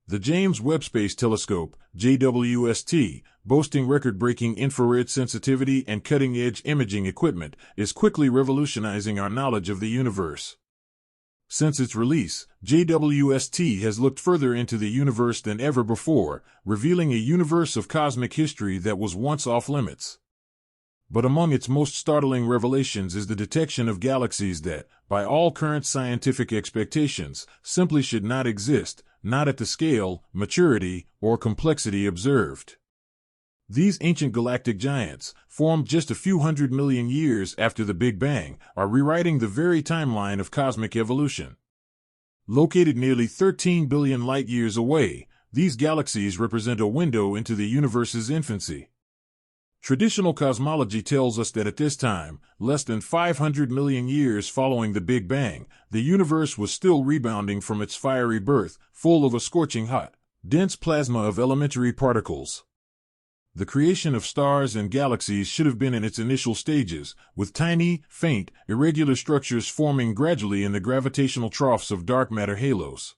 The James Webb Space Telescope, JWST, boasting record-breaking infrared sensitivity and cutting-edge imaging equipment, is quickly revolutionizing our knowledge of the universe. Since its release, JWST has looked further into the universe than ever before, revealing a universe of cosmic history that was once off-limits. But among its most startling revelations is the detection of galaxies that, by all current scientific expectations, simply should not exist, not at the scale, maturity, or complexity observed. These ancient galactic giants, formed just a few 100 million years after the Big Bang, are rewriting the very timeline of cosmic evolution. Located nearly 13 billion light-years away, these galaxies represent a window into the universe's infancy. Traditional cosmology tells us that at this time, less than 500 million years following the Big Bang, the universe was still rebounding from its fiery birth, full of a scorching hot, dense plasma of elementary particles. The creation of stars and galaxies should have been in its initial stages, with tiny, faint, irregular structures forming gradually in the gravitational troughs of dark matter halos.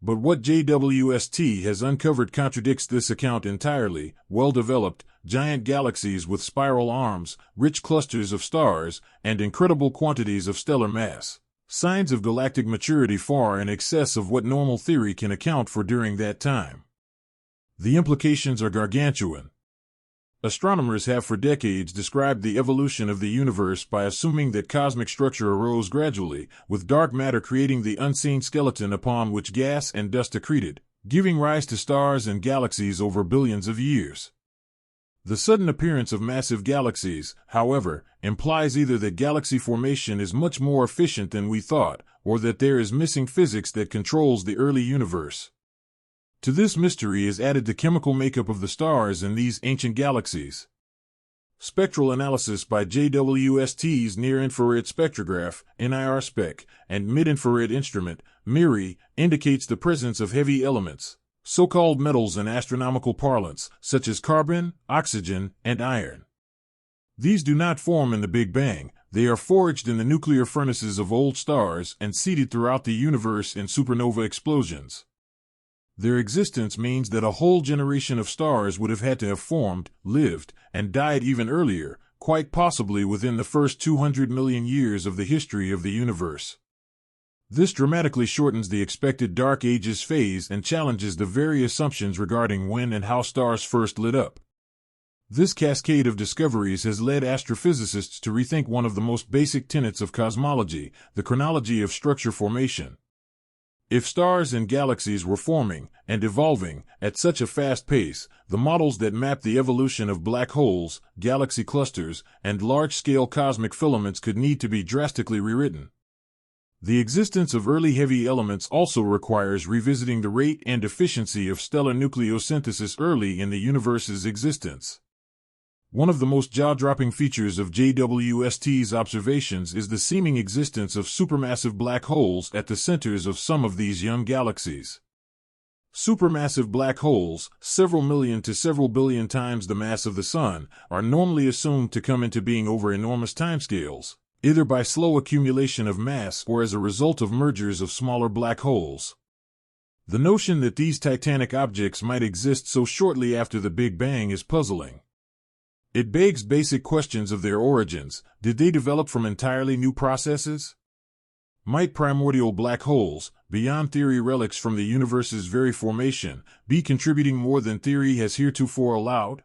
But what JWST has uncovered contradicts this account entirely. Well-developed, giant galaxies with spiral arms, rich clusters of stars, and incredible quantities of stellar mass. Signs of galactic maturity far in excess of what normal theory can account for during that time. The implications are gargantuan. Astronomers have for decades described the evolution of the universe by assuming that cosmic structure arose gradually, with dark matter creating the unseen skeleton upon which gas and dust accreted, giving rise to stars and galaxies over billions of years. The sudden appearance of massive galaxies, however, implies either that galaxy formation is much more efficient than we thought, or that there is missing physics that controls the early universe. To this mystery is added the chemical makeup of the stars in these ancient galaxies. Spectral analysis by JWST's near-infrared spectrograph, NIR-SPEC, and mid-infrared instrument, MIRI, indicates the presence of heavy elements, so-called metals in astronomical parlance, such as carbon, oxygen, and iron. These do not form in the Big Bang. They are forged in the nuclear furnaces of old stars and seeded throughout the universe in supernova explosions. Their existence means that a whole generation of stars would have had to have formed, lived, and died even earlier, quite possibly within the first 200 million years of the history of the universe. This dramatically shortens the expected Dark Ages phase and challenges the very assumptions regarding when and how stars first lit up. This cascade of discoveries has led astrophysicists to rethink one of the most basic tenets of cosmology, the chronology of structure formation. If stars and galaxies were forming and evolving at such a fast pace, the models that map the evolution of black holes, galaxy clusters, and large-scale cosmic filaments could need to be drastically rewritten. The existence of early heavy elements also requires revisiting the rate and efficiency of stellar nucleosynthesis early in the universe's existence. One of the most jaw-dropping features of JWST's observations is the seeming existence of supermassive black holes at the centers of some of these young galaxies. Supermassive black holes, several million to several billion times the mass of the Sun, are normally assumed to come into being over enormous timescales, either by slow accumulation of mass or as a result of mergers of smaller black holes. The notion that these titanic objects might exist so shortly after the Big Bang is puzzling. It begs basic questions of their origins. Did they develop from entirely new processes? Might primordial black holes, beyond theory relics from the universe's very formation, be contributing more than theory has heretofore allowed?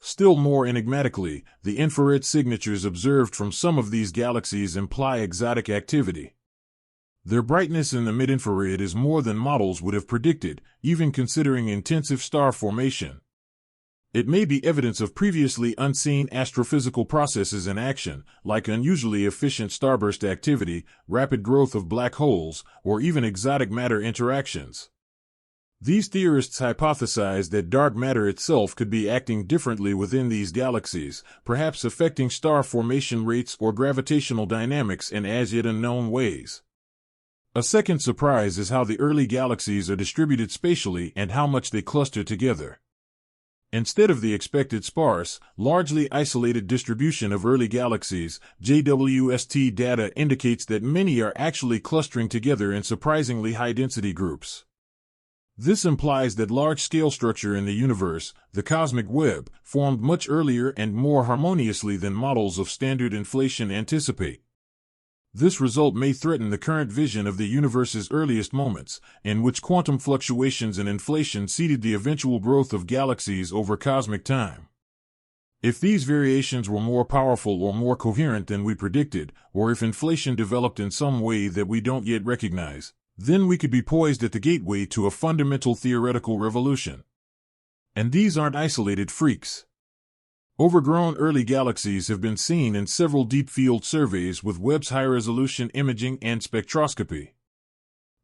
Still more enigmatically, the infrared signatures observed from some of these galaxies imply exotic activity. Their brightness in the mid-infrared is more than models would have predicted, even considering intensive star formation. It may be evidence of previously unseen astrophysical processes in action, like unusually efficient starburst activity, rapid growth of black holes, or even exotic matter interactions. These theorists hypothesize that dark matter itself could be acting differently within these galaxies, perhaps affecting star formation rates or gravitational dynamics in as yet unknown ways. A second surprise is how the early galaxies are distributed spatially and how much they cluster together. Instead of the expected sparse, largely isolated distribution of early galaxies, JWST data indicates that many are actually clustering together in surprisingly high-density groups. This implies that large-scale structure in the universe, the cosmic web, formed much earlier and more harmoniously than models of standard inflation anticipate. This result may threaten the current vision of the universe's earliest moments, in which quantum fluctuations and inflation seeded the eventual growth of galaxies over cosmic time. If these variations were more powerful or more coherent than we predicted, or if inflation developed in some way that we don't yet recognize, then we could be poised at the gateway to a fundamental theoretical revolution. And these aren't isolated freaks. Overgrown early galaxies have been seen in several deep-field surveys with Webb's high-resolution imaging and spectroscopy.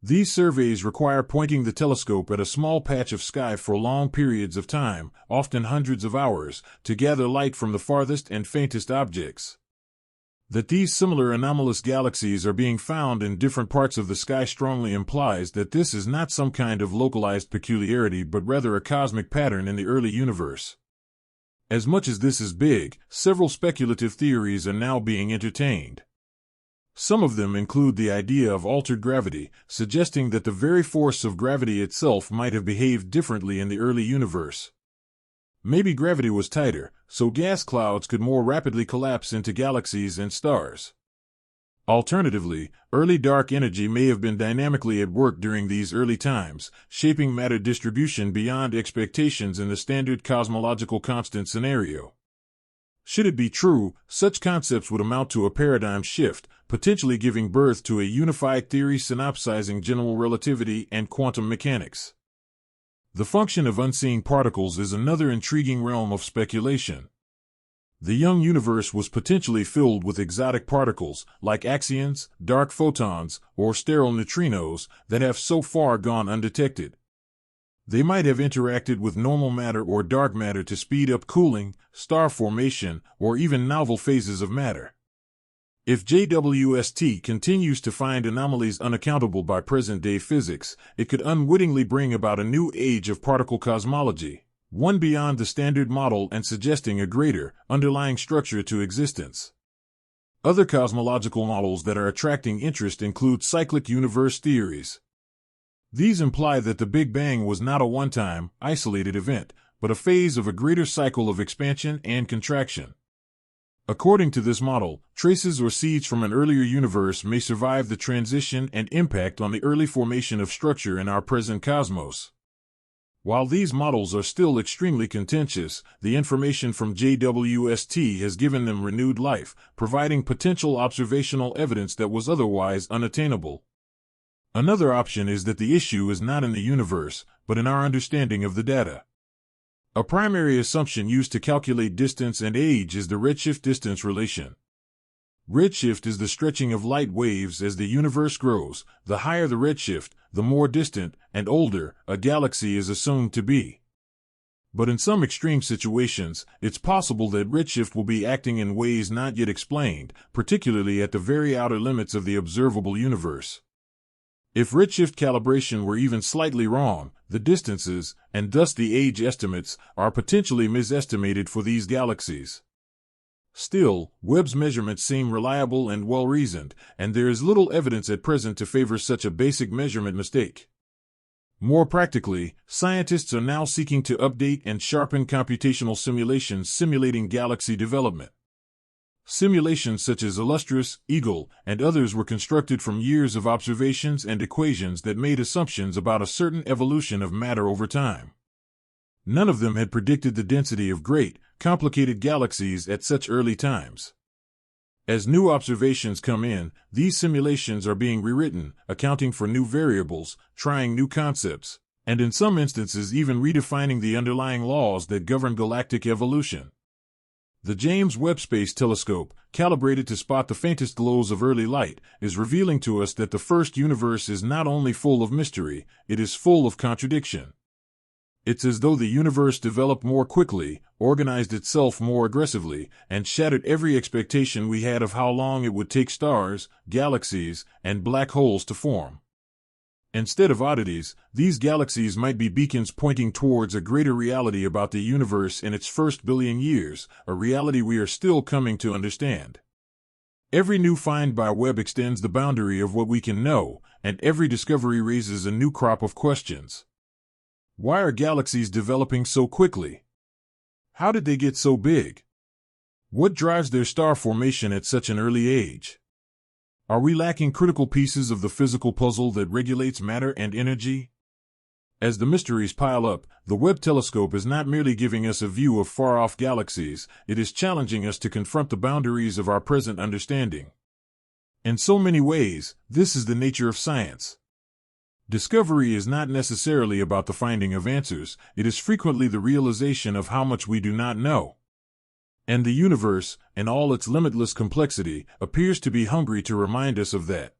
These surveys require pointing the telescope at a small patch of sky for long periods of time, often hundreds of hours, to gather light from the farthest and faintest objects. That these similar anomalous galaxies are being found in different parts of the sky strongly implies that this is not some kind of localized peculiarity but rather a cosmic pattern in the early universe. As much as this is big, several speculative theories are now being entertained. Some of them include the idea of altered gravity, suggesting that the very force of gravity itself might have behaved differently in the early universe. Maybe gravity was tighter, so gas clouds could more rapidly collapse into galaxies and stars. Alternatively, early dark energy may have been dynamically at work during these early times, shaping matter distribution beyond expectations in the standard cosmological constant scenario. Should it be true, such concepts would amount to a paradigm shift, potentially giving birth to a unified theory synopsizing general relativity and quantum mechanics. The function of unseen particles is another intriguing realm of speculation. The young universe was potentially filled with exotic particles, like axions, dark photons, or sterile neutrinos, that have so far gone undetected. They might have interacted with normal matter or dark matter to speed up cooling, star formation, or even novel phases of matter. If JWST continues to find anomalies unaccountable by present-day physics, it could unwittingly bring about a new age of particle cosmology, one beyond the standard model and suggesting a greater, underlying structure to existence. Other cosmological models that are attracting interest include cyclic universe theories. These imply that the Big Bang was not a one-time, isolated event, but a phase of a greater cycle of expansion and contraction. According to this model, traces or seeds from an earlier universe may survive the transition and impact on the early formation of structure in our present cosmos. While these models are still extremely contentious, the information from JWST has given them renewed life, providing potential observational evidence that was otherwise unattainable. Another option is that the issue is not in the universe, but in our understanding of the data. A primary assumption used to calculate distance and age is the redshift-distance relation. Redshift is the stretching of light waves as the universe grows. The higher the redshift, the more distant and older a galaxy is assumed to be. But in some extreme situations, it's possible that redshift will be acting in ways not yet explained, particularly at the very outer limits of the observable universe. If redshift calibration were even slightly wrong, the distances, and thus the age estimates, are potentially misestimated for these galaxies. Still, Webb's measurements seem reliable and well-reasoned, and there is little evidence at present to favor such a basic measurement mistake. More practically, scientists are now seeking to update and sharpen computational simulations simulating galaxy development. Simulations such as Illustris, Eagle, and others were constructed from years of observations and equations that made assumptions about a certain evolution of matter over time. None of them had predicted the density of great, complicated galaxies at such early times. As new observations come in, these simulations are being rewritten, accounting for new variables, trying new concepts, and in some instances even redefining the underlying laws that govern galactic evolution. The James Webb Space Telescope, calibrated to spot the faintest glows of early light, is revealing to us that the first universe is not only full of mystery, it is full of contradiction. It's as though the universe developed more quickly, organized itself more aggressively, and shattered every expectation we had of how long it would take stars, galaxies, and black holes to form. Instead of oddities, these galaxies might be beacons pointing towards a greater reality about the universe in its first billion years, a reality we are still coming to understand. Every new find by Webb extends the boundary of what we can know, and every discovery raises a new crop of questions. Why are galaxies developing so quickly? How did they get so big? What drives their star formation at such an early age? Are we lacking critical pieces of the physical puzzle that regulates matter and energy? As the mysteries pile up, the Webb telescope is not merely giving us a view of far-off galaxies, it is challenging us to confront the boundaries of our present understanding. In so many ways, this is the nature of science. Discovery is not necessarily about the finding of answers, it is frequently the realization of how much we do not know. And the universe, in all its limitless complexity, appears to be hungry to remind us of that.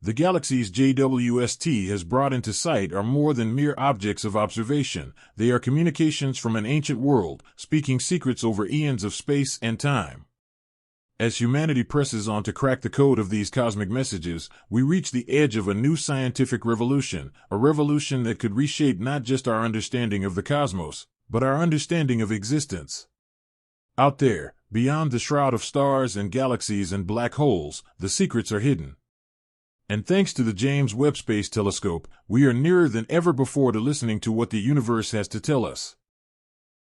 The galaxies JWST has brought into sight are more than mere objects of observation, they are communications from an ancient world, speaking secrets over eons of space and time. As humanity presses on to crack the code of these cosmic messages, we reach the edge of a new scientific revolution, a revolution that could reshape not just our understanding of the cosmos, but our understanding of existence. Out there, beyond the shroud of stars and galaxies and black holes, the secrets are hidden. And thanks to the James Webb Space Telescope, we are nearer than ever before to listening to what the universe has to tell us.